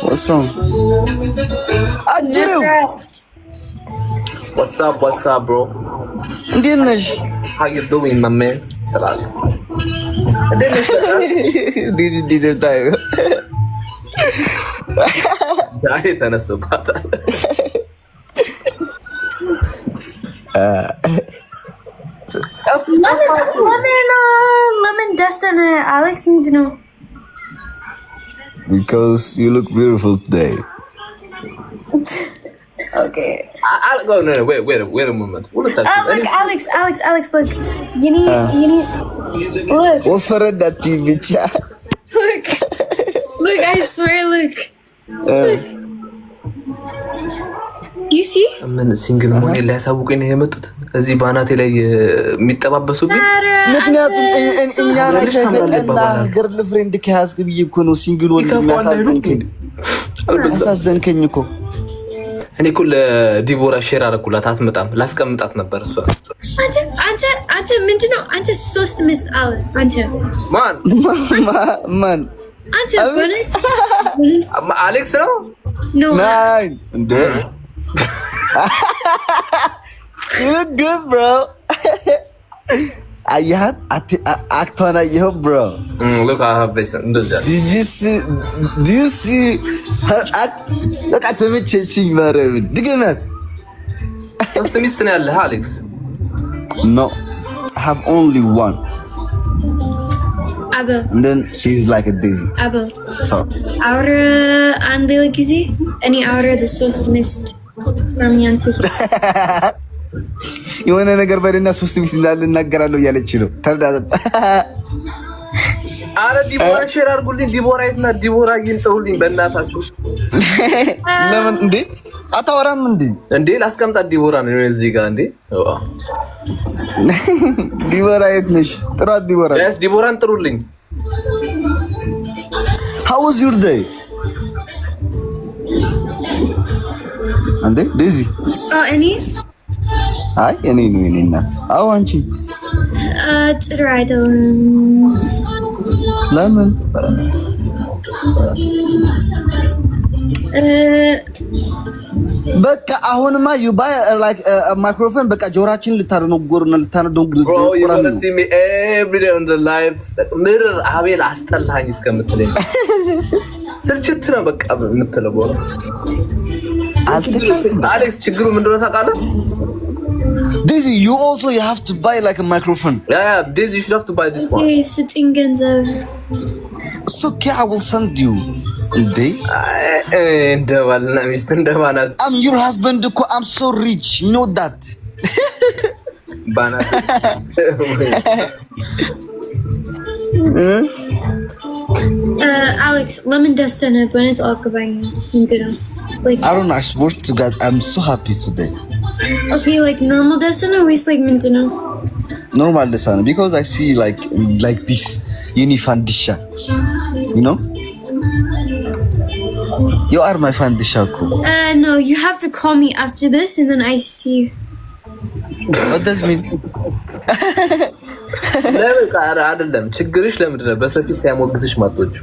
What's wrong? Ajiro. What's up, bro? Ndinesh. How you doing, my man? Did tayo. Dahil tanas to bata. Lemon Dustin Alex needs to know. Because you look beautiful today. Okay. I'll go. No, wait a moment. What Look, Alex, look. You need. Look. What for that TV chat? Look, I swear, look. Do you see? ምን ሲንግል ሞኔ ሊያሳውቁኝ ነው የመጡት እዚህ ባናቴ ላይ የሚጠባበሱብኝ ምክንያቱም እኛ እና ገርል ፍሬንድ ከያዝክ ብዬ እኮ ነው ሲንግል ወንድ የሚያሳዘንከኝ እኮ እኔ እኮ ለዲቦራ ሼር አደረኩላት አትመጣም ላስቀምጣት ነበር እሷ አንተ ምንድነው አንተ ሶስት ሚስት አለ አንተ ማን አንተ በነት አሌክስ ነው ኖ ናይን እንደ You look good, bro. Acton ayeho, bro. Look, I have this. Do you see her act? Look at me changing, bro. Dig it, man. What's the mystery, Alex? No, I have only one. Abel. And then she's like a daisy. Abel. So. Our Andela Gizi, any outer the soft mist. የሆነ ነገር በደና ሶስት ሚስት እንዳለ እናገራለሁ እያለች ነው ተርዳታ አረ ዲቦራ ሼር አድርጉልኝ ዲቦራ የትና ዲቦራ ይንጠውልኝ በእናታችሁ ለምን እንዴ አታወራም እንዴ ላስቀምጣት ዲቦራ ነው እዚህ ጋር እንዴ ዲቦራ የት ነሽ ጥራት ዲቦራ ያስ ዲቦራን ጥሩልኝ How was your day? አንዴ ዴዚ እኔ አይ እኔ ነው እኔ እናት አዎ አንቺ ጥሩ አይደለም ለምን በቃ አሁንማ you buy like a microphone በቃ ጆራችን ልታደነጎርና ልታነደንጎር bro you wanna see me every day on the live ምርር አቤል አስጠላኝ እስከምትለኝ ስልችት ነው በቃ የምትለው Alex, ችግሩ ምንድነው ታውቃለህ? Daisy, you have to buy like a microphone. Yeah, Daisy, you should have to buy this one. Okay, sitting ገንዘብ. It's okay, I will send you. Day? እንደባልና ሚስት እንደባናት. I'm your husband, I'm so rich, you know that. ባናት. Alex, ለምን ደስተነ በእውነት አልገባኝ ምንድነው? Like I don't know, I swear to God, I'm so happy today. Okay, like normal desana or like mintino? Normal desana because I see like this unifandisha. You know? You are my fandisha. No, you have to call me after this and then I see you. What does it mean? ለምን ቃራ አይደለም ችግርሽ ለምንድነው በሰፊ ሲያሞግዝሽ ማጥቶቹ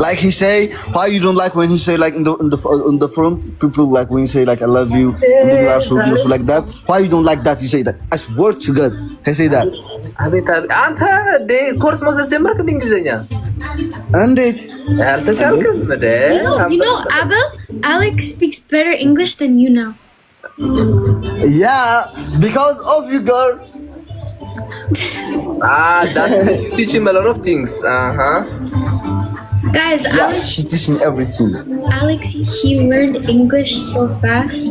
Like he say, why you don't like when he say like in the front people like when he say like I love you and people are so beautiful like that. Why you don't like that? You say that. I swear to God, he say that. አቤት አንተ ዴ ኮርስ መውሰድ ጀመርክ እንግሊዘኛ እንዴት አልተቻልክም እንዴ You know Abel Alex speaks better English than you now. Yeah, because of you girl. That's teaching a lot of things. Guys, yeah, she teach me everything. Alex, he learned English so fast.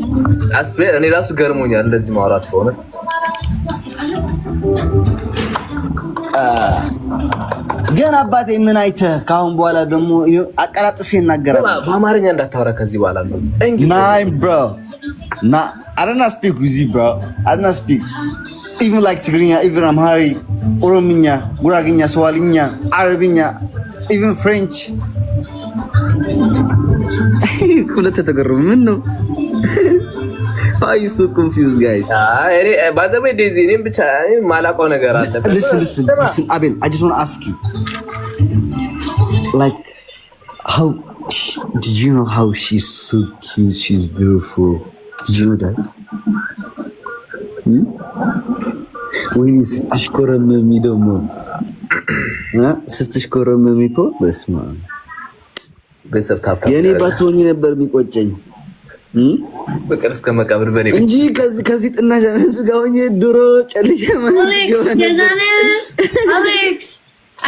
አስቤ እኔ ራሱ ገርሞኛል እንደዚህ ማውራት ከሆነ ግን አባቴ ምን አይተህ ካሁን በኋላ ደግሞ አቀላጥፌ እናገራለሁ በአማርኛ እንዳታወራ ከዚህ በኋላ ነው Nine bro I don't speak with you bro I don't speak even like Tigrinya even Amharic Orominya Guraginya Swahilinya Arabinya even French ሁለት ተገረሙ ምን ነው Why are you so confused guys? By the way Daisy እኔም ብቻ ማላውቀው ነገር አለ Listen Abel I just want to ask you like how did you know how she's so cute? She's beautiful. Did you know that? ወይኔ ስትሽኮረመሚ ደግሞ ስትሽኮረመሚ እኮ በስመ አብ የኔ ባትሆኚ ነበር የሚቆጨኝ ፍቅር እስከ መቃብር በኔ እንጂ ከዚህ ጥናሽ ህዝብ ጋር ሆኜ ድሮ ጨልዬ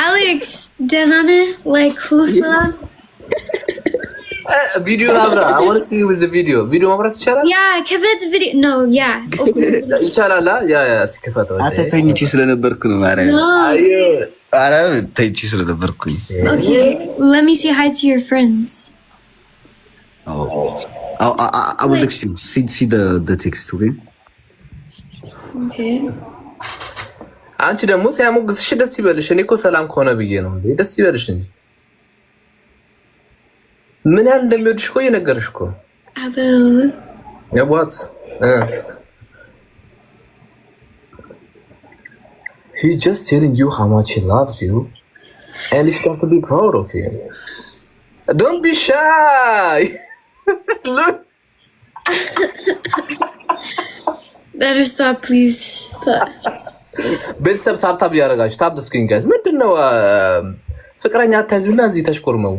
Alex ደህና ነህ? like who's ቪዲዮ አብራ I want to see you with the video ማብራት ይቻላል? yeah ከፈት ቪዲዮ no yeah ይቻላል ያ እስከፈተው አተተኝቺ ስለነበርኩ ነው ማርያም አረ ተኝቺ ስለነበርኩኝ okay let me say hi to your friends I will text you see the text okay አንቺ ደግሞ ሲያሞግስሽ ደስ ይበልሽ እኔ እኮ ሰላም ከሆነ ብዬ ነው እንዴ ደስ ይበልሽ እንጂ ምን ያህል እንደሚወድሽ እኮ እየነገርሽ እኮ አበል ያቧት he's just telling you how much he loves you and he's got to be proud of you don't be shy look better stop please ቤተሰብ ታብታብ ያደርጋችሁ ታብ ስክሪን ጋይስ ምንድነው ፍቅረኛ አታዙና እዚህ ተሽኮርመው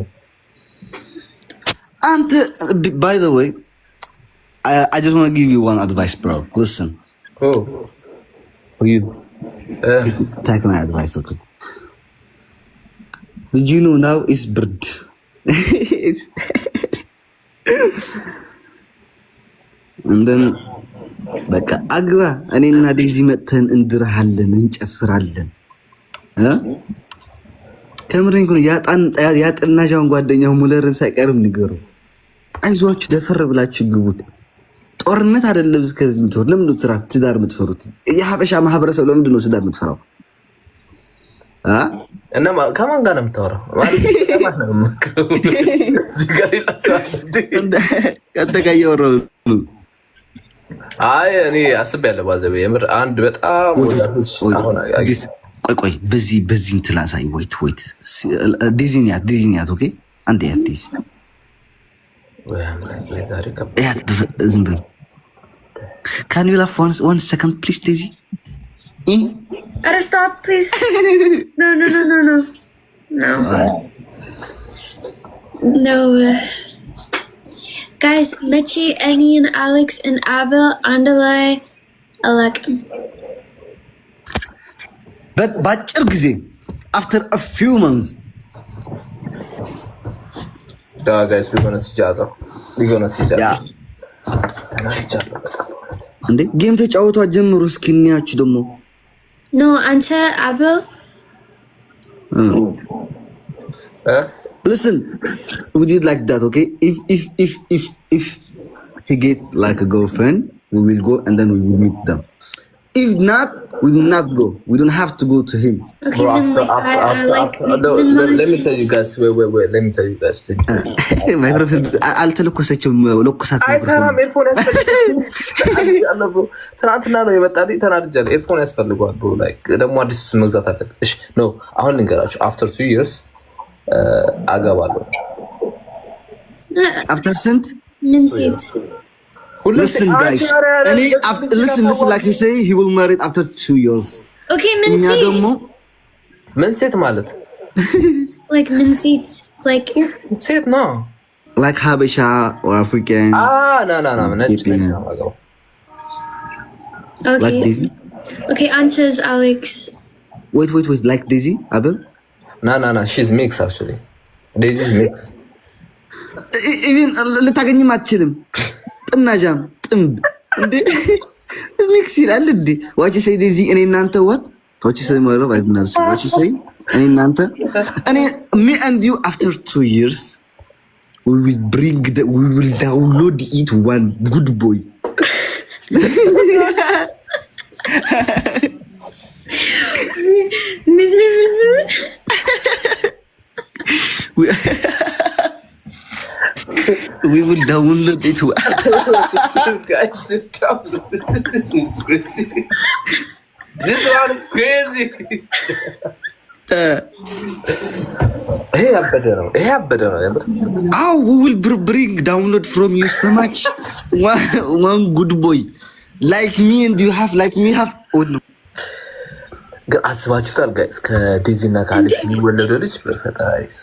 And by the way, I just want to give you one advice, bro. Listen. Oh. You take my advice, okay? Did you know now it's bird? And then በቃ አግባ እኔና ዴዚ መተን እንድርሃለን እንጨፍራለን ከምሬን ነው ያጠናሻውን ጓደኛው ሙለርን ሳይቀርም ንገሩ አይዟችሁ ደፈር ብላችሁ ግቡት ጦርነት አይደለም እስከዚህ ምትወር ለምን ነው ትዳር የምትፈሩት የሀበሻ ማህበረሰብ ለምንድን ነው ትዳር የምትፈራው እና ከማን ጋር ነው የምታወራው ማለት ከማን ነው የምትከው እዚህ ጋር ከተጋየው አይ እኔ አስቤያለሁ ባዘበ የምር አንድ በጣም ወዳጆች አሁን ቆይ በዚህ እንትላሳይ ወይት ዲዝኒያት ኦኬ አንዴ አትይዝ ያት ዝም በል Can you laugh one second please Daisy? Stop please. No. No. Guys, Mitchie, Annie, and Alex and Abel Andalai Alek. But በአጭር ጊዜ after a few months guys we're gonna see each other እንዴ ጌም ተጫወቱ አጀምሩ እስኪ እንያችሁ ደግሞ No, አንተ Abel Listen, we did like that, okay? If he get like a girlfriend, we will go and then we will meet them. If not, we will not go. We don't have to go to him. Okay, bro, let me tell you guys. Wait. Let me tell you guys. I'll tell you lokusat. I tell him earphone ያስፈልጋል። ትናንትና ነው የመጣልኝ ተናድጃለሁ። ኤርፎን ያስፈልጋል bro. Like ደግሞ አዲስ መግዛት አለብኝ። እሺ no አሁን ልንገራችሁ after 2 years አገባለሁ። After ስንት? ምን ሴት? Listen guys. Listen like he say he will marry after 2 years. Okay, ምን ሴት? ምን ሴት ማለት? Like ምን ሴት? Like ሴት ነው. Like Habesha or African. No. ነጭ ነው አገባው። Okay. Like Daisy? Okay, answers Alex. Wait. Like Daisy, Abel? No. She's mixed actually. Daisy's mixed. Even ልታገኝም አትችልም። ጥናጃም ጥምብ እንዴ ሚክስ ይላል እንዴ what you say Daisy እኔ እናንተ what you say ማለት አይደለም what you say እኔ እናንተ me and you after 2 years we will download it one good boy. We will download it. Guys, this is crazy. This one is crazy. ይሄ ያበደ ነው የምር። we will bring download from you so much. One good boy like me and you have like me have. ግን አስባችሁታል ጋይስ ከዴዚ እና ከአሌክስ የሚወለደው ልጅ በፈጣሪስ